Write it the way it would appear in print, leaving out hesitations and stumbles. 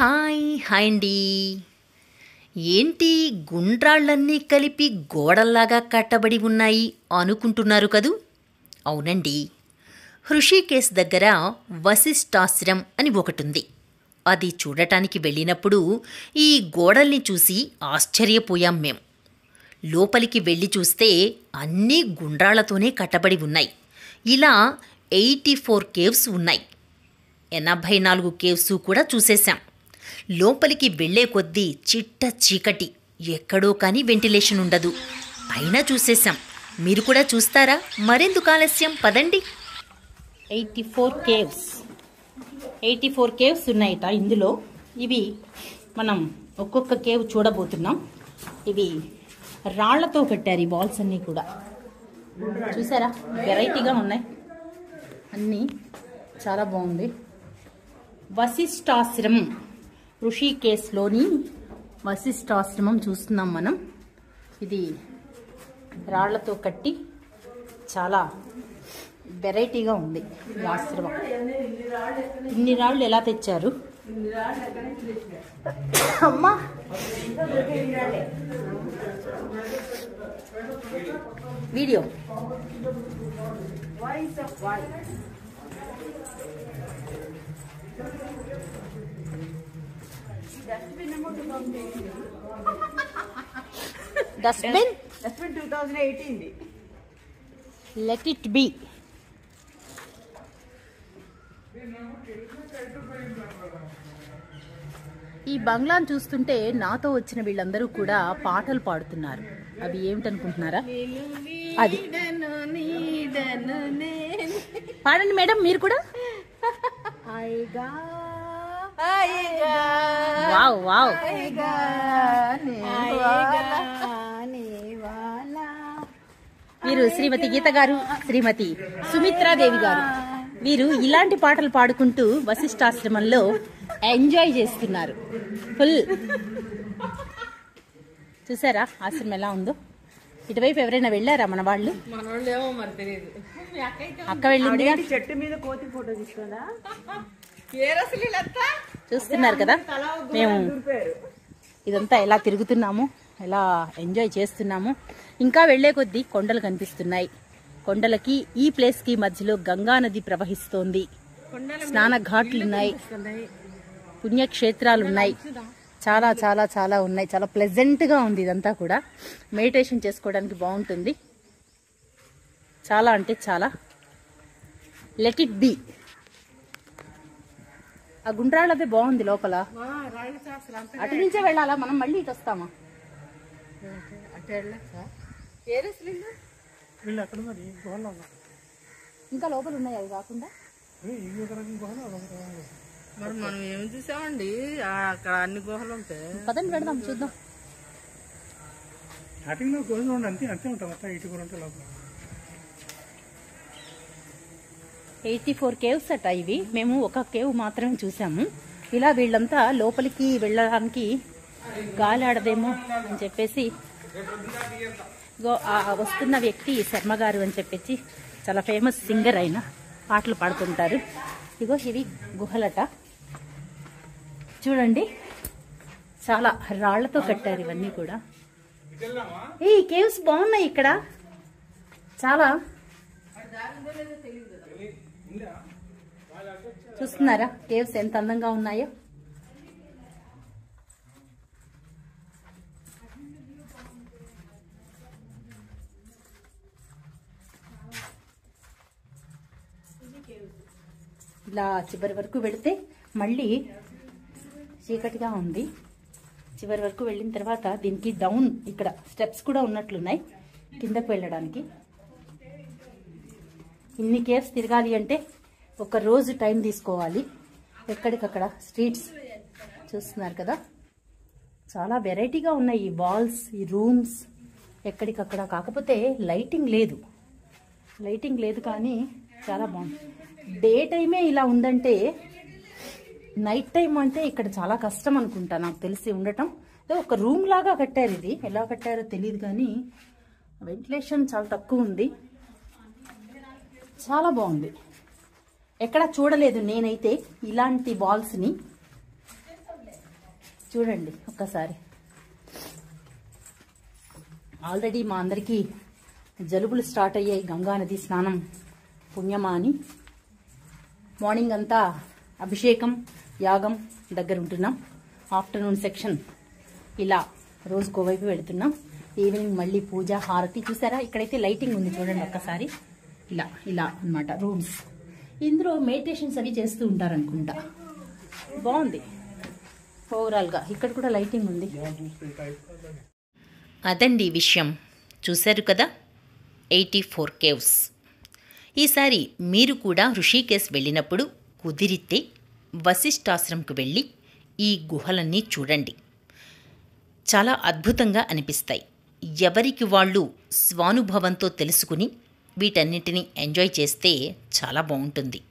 Hi hi అండి. ఏంటి గుండ్రాళ్ళన్నీ కలిపి గోడల్లాగా కట్టబడి ఉన్నాయి అనుకుంటున్నారు కదూ? అవునండి, హృషికేశ్ దగ్గర వశిష్ఠాశ్రం అని ఒకటుంది. అది చూడటానికి వెళ్ళినప్పుడు ఈ గోడల్ని చూసి ఆశ్చర్యపోయాం మేం. లోపలికి వెళ్ళి చూస్తే అన్నీ గుండ్రాళ్లతోనే కట్టబడి ఉన్నాయి. ఇలా 84 కేవ్స్ ఉన్నాయి. 84 కేవ్స్ కూడా చూసేశాం. లోపలికి వెళ్లే కొద్దీ చిట్ట చీకటి, ఎక్కడో కానీ వెంటిలేషన్ ఉండదు. అయినా చూసేశాం. మీరు కూడా చూస్తారా? మరెందుకు ఆలస్యం, పదండి. 84 కేవ్స్ ఉన్నాయట ఇందులో. ఇవి మనం ఒక్కొక్క కేవ్ చూడబోతున్నాం. ఇవి రాళ్లతో కట్టారు. ఈ బాల్స్ అన్నీ కూడా చూసారా, వెరైటీగా ఉన్నాయి అన్నీ. చాలా బాగుంది. వశిష్ఠాశ్రమం, ఋషికేశ్లోని వశిష్ఠాశ్రమం చూస్తున్నాం మనం. ఇది రాళ్లతో కట్టి చాలా వెరైటీగా ఉంది ఈ ఆశ్రమం. ఇన్ని రాళ్ళు ఎలా తెచ్చారు అమ్మా? Video dustbin 2018. Let it be. ఈ బంగ్లాను చూస్తుంటే నాతో వచ్చిన వీళ్ళందరూ కూడా పాటలు పాడుతున్నారు. అవి ఏమిటనుకుంటున్నారా? అది పాడండి మేడం, మీరు కూడా. Wow wow. వీరు శ్రీమతి గీత గారు, శ్రీమతి సుమిత్రాదేవి గారు. వీరు ఇలాంటి పాటలు పాడుకుంటూ వశిష్ఠాశ్రమంలో ఎంజాయ్ చేస్తున్నారు ఫుల్. చూసారా ఆశ్రమం ఎలా ఉందో? ఇటువైపు ఎవరైనా వెళ్ళారా మన వాళ్ళు? అక్క వెళ్ళింది. చెట్టు మీద కోతి ఫోటో తీసుకుందా? చూస్తున్నారు కదా మేము ఇదంతా ఎలా తిరుగుతున్నాము, ఎలా ఎంజాయ్ చేస్తున్నాము. ఇంకా వెళ్లే కొద్దీ కొండలు కనిపిస్తున్నాయి. కొండలకి ఈ ప్లేస్ కి మధ్యలో గంగా నది ప్రవహిస్తోంది. స్నాన ఘాట్లున్నాయి, పుణ్యక్షేత్రాలున్నాయి. చాలా చాలా చాలా ఉన్నాయి. చాలా ప్లెజెంట్ గా ఉంది ఇదంతా కూడా. మెడిటేషన్ చేసుకోవడానికి బాగుంటుంది. చాలా అంటే చాలా. Let it be. ఆ గుండ్రాళ్ళదే బాగుంది లోపల. అటు నుంచే వెళ్ళాలా మనం? మళ్ళీ ఇటు వస్తామా? ఇంకా లోపల ఉన్నాయి అవి కాకుండా. మరి మనం ఏమి చూసామండి? అక్కడ అన్ని గుహలు ఉంటాయి. పదండి పెడదాం, చూద్దాం. 84 కేవ్స్ అట ఇవి. మేము ఒక కేవ్ మాత్రమే చూసాము. ఇలా వీళ్ళంతా లోపలికి వెళ్ళడానికి గాలి ఆడదేమో అని చెప్పేసి, వస్తున్న వ్యక్తి శర్మ గారు అని చెప్పేసి చాలా ఫేమస్ సింగర్ అయిన పాటలు పాడుతుంటారు. ఇగో ఇవి గుహలట. చూడండి, చాలా రాళ్లతో కట్టారు ఇవన్నీ కూడా. ఈ కేవ్స్ బాగున్నాయి ఇక్కడ చాలా. చూస్తున్నారా కేవ్స్ ఎంత అందంగా ఉన్నాయో? ఇలా చివరి వరకు వెళితే మళ్ళీ చీకటిగా ఉంది. చివరి వరకు వెళ్ళిన తర్వాత దీనికి డౌన్ ఇక్కడ స్టెప్స్ కూడా ఉన్నట్లున్నాయి కిందకు వెళ్ళడానికి. ఇన్ని కేవ్స్ తిరగాలి అంటే ఒక రోజు టైం తీసుకోవాలి. ఎక్కడికక్కడ స్ట్రీట్స్ చూస్తున్నారు కదా, చాలా వెరైటీగా ఉన్నాయి ఈ వాల్స్, ఈ రూమ్స్ ఎక్కడికక్కడ. కాకపోతే లైటింగ్ లేదు కానీ చాలా బాగుంది. డే టైమే ఇలా ఉందంటే నైట్ టైం అంటే ఇక్కడ చాలా కష్టం అనుకుంటా, నాకు తెలిసి ఉండటం. ఒక రూమ్ లాగా కట్టారు. ఇది ఎలా కట్టారో తెలియదు కానీ వెంటిలేషన్ చాలా తక్కువ ఉంది. చాలా బాగుంది. ఎక్కడ చూడలేదు నేనైతే ఇలాంటి బాల్స్ని. చూడండి ఒక్కసారి. ఆల్రెడీ మా అందరికీ జలుబులు స్టార్ట్ అయ్యాయి గంగా నది స్నానం పుణ్యమా అని. మార్నింగ్ అంతా అభిషేకం యాగం దగ్గర ఉంటున్నాం. ఆఫ్టర్నూన్ సెక్షన్ ఇలా రోజుకో వైపు వెళుతున్నాం. ఈవినింగ్ మళ్ళీ పూజ హారతి. చూసారా ఇక్కడైతే లైటింగ్ ఉంది చూడండి ఒక్కసారి. ఇలా ఇలా అన్నమాట రూమ్స్. ఇందులో మెడిటేషన్స్ అవి చేస్తూ ఉంటారు అనుకుంటా. బాగుంది ఓవరాల్గా. ఇక్కడ కూడా లైటింగ్ ఉంది. అదండి విషయం. చూశారు కదా, 84 కేవ్స్. ఈసారి మీరు కూడా ఋషికేశ్ వెళ్ళినప్పుడు కుదిరితే వశిష్ఠాశ్రమంకు వెళ్ళి ఈ గుహలన్నీ చూడండి. చాలా అద్భుతంగా అనిపిస్తాయి. ఎవరికి వాళ్ళు స్వానుభవంతో తెలుసుకుని వీటన్నిటిని ఎంజాయ్ చేస్తే చాలా బాగుంటుంది.